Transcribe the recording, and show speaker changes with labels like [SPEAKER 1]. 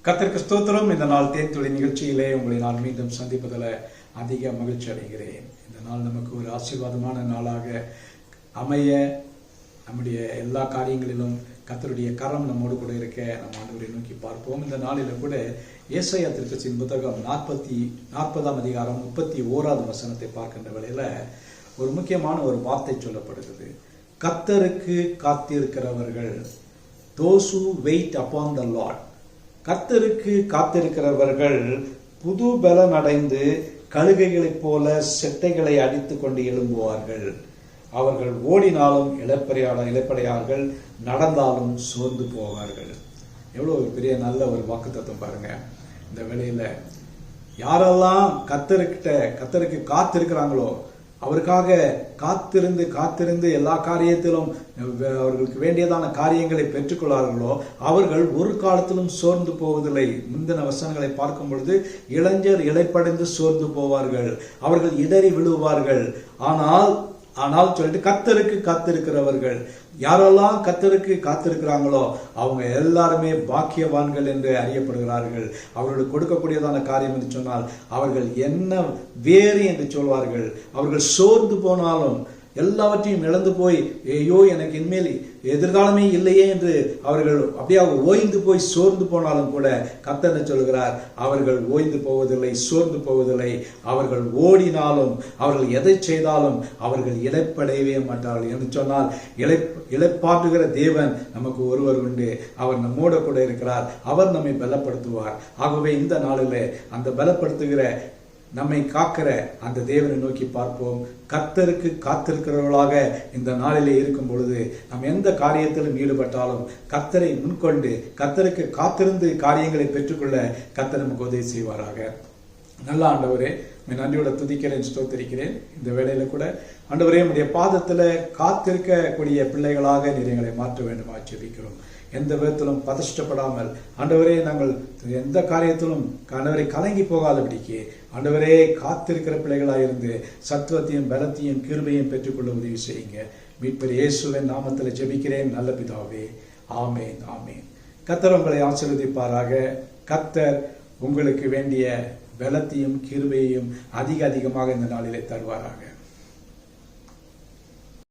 [SPEAKER 1] கர்த்தருக்கு ஸ்தோத்திரம். இந்த நாள் தேன்துளி நிகழ்ச்சியிலே உங்களை நான் மீண்டும் சந்திப்பதில் அதிக மகிழ்ச்சி அடைகிறேன். இந்த நாள் நமக்கு ஒரு ஆசீர்வாதமான நாளாக அமைய, நம்முடைய எல்லா காரியங்களிலும் கர்த்தருடைய கரம் நம்மோடு கூட இருக்க நம்ம ஆண்டவரை நோக்கி பார்ப்போம். இந்த நாளில் கூட ஏசாயா தீர்க்கதரிசியின் புத்தகம் 40ஆம் அதிகாரம் 31வது வசனத்தை பார்க்கின்ற வேளையில ஒரு முக்கியமான ஒரு வார்த்தை சொல்லப்படுகிறது. கர்த்தருக்கு காத்திருக்கிறவர்கள், those who wait upon the Lord, கர்த்தருக்கு காத்திருக்கிறவர்கள் புது பலன் அடைந்து கழுகைகளைப் போல செட்டைகளை அடித்து கொண்டு எழும்புவார்கள். அவர்கள் ஓடினாலும் இளைப்படையார்கள், நடந்தாலும் சோர்ந்து போவார்கள். எவ்வளவு ஒரு பெரிய நல்ல ஒரு வாக்குத்தத்தம் பாருங்க. இந்த வேளையில யாரெல்லாம் கர்த்தருக்கு காத்திருக்கிறாங்களோ, அவருக்காக காத்திருந்து எல்லா காரியத்திலும் அவர்களுக்கு வேண்டியதான காரியங்களை பெற்றுக்கொள்ளார்களோ, அவர்கள் ஒரு காலத்திலும் சோர்ந்து போவதில்லை. முந்தின வசனங்களை பார்க்கும் பொழுது இளைஞர் இளைப்படைந்து சோர்ந்து போவார்கள், அவர்கள் இடறி விழுவார்கள். ஆனால் சொல்லிட்டு கர்த்தருக்கு காத்திருக்கிறவர்கள், யாரெல்லாம் கர்த்தருக்கு காத்திருக்கிறாங்களோ அவங்க எல்லாருமே பாக்கியவான்கள் என்று அறியப்படுகிறார்கள். அவர்களுக்கு கொடுக்கக்கூடியதான காரியம் என்று சொன்னால் அவர்கள் என்ன வேறு என்று சொல்வார்கள். அவர்கள் சோர்ந்து போனாலும், எல்லாவற்றையும் இழந்து போய் ஐயோ எனக்கு இனிமேல் எதிர்காலமே இல்லையே என்று அவர்கள் அப்படியே ஓய்ந்து போய் சோர்ந்து போனாலும் கூட கர்த்தர் சொல்கிறார், அவர்கள் ஓய்ந்து போவதில்லை, சோர்ந்து போவதில்லை. அவர்கள் ஓடினாலும், அவர்கள் எதை செய்தாலும் அவர்கள் இளைப்படையவே மாட்டார்கள் என்று சொன்னால், இளைப்பாற்றுகிற தேவன் நமக்கு ஒருவர் உண்டு. அவர் நம்மோட கூட இருக்கிறார். அவர் நம்மை பலப்படுத்துவார். ஆகவே இந்த நாளில் அந்த பலப்படுத்துகிற, நம்மை காக்கிற அந்த தேவனை நோக்கி பார்ப்போம். கர்த்தருக்கு காத்திருக்கிறவர்களாக இந்த நாளிலே இருக்கும் பொழுது நாம் எந்த காரியத்திலும் ஈடுபட்டாலும் கர்த்தரை முன்கொண்டு கர்த்தருக்கு காத்திருந்து காரியங்களை பெற்றுக்கொள்ள கர்த்தர் நமக்கு உதவி செய்வாராக. நல்ல ஆண்டவரே, நன்றியோட துதிக்கிறேன், ஸ்தோத்திரிக்கிறேன். இந்த வேளையில கூட ஆண்டவரே, நம்முடைய பாதத்துல காத்திருக்கக்கூடிய பிள்ளைகளாக நீர் எங்களை மாற்ற வேண்டுமா ஜெபிக்கிறோம். எந்த விதத்திலும் பதஷ்டப்படாமல் ஆண்டவரே, நாங்கள் எந்த காரியத்திலும் ஆண்டவரை கலங்கி போகாதபடிக்கு ஆண்டவரே காத்திருக்கிற பிள்ளைகளாயிருந்து சத்துவத்தையும் பலத்தையும் கிருபையும் பெற்றுக்கொள்ள உதவி செய்யுங்க. மீட்பர் இயேசுவின் நாமத்தில் ஜெபிக்கிறேன் நல்ல பிதாவே, ஆமேன் ஆமேன். கர்த்தர் உங்களை ஆசீர்வதிப்பாராக. கர்த்தர் உங்களுக்கு வேண்டிய பலத்தையும் கிருபையையும் அதிகமாக இந்த நாளிலே தருவாராக.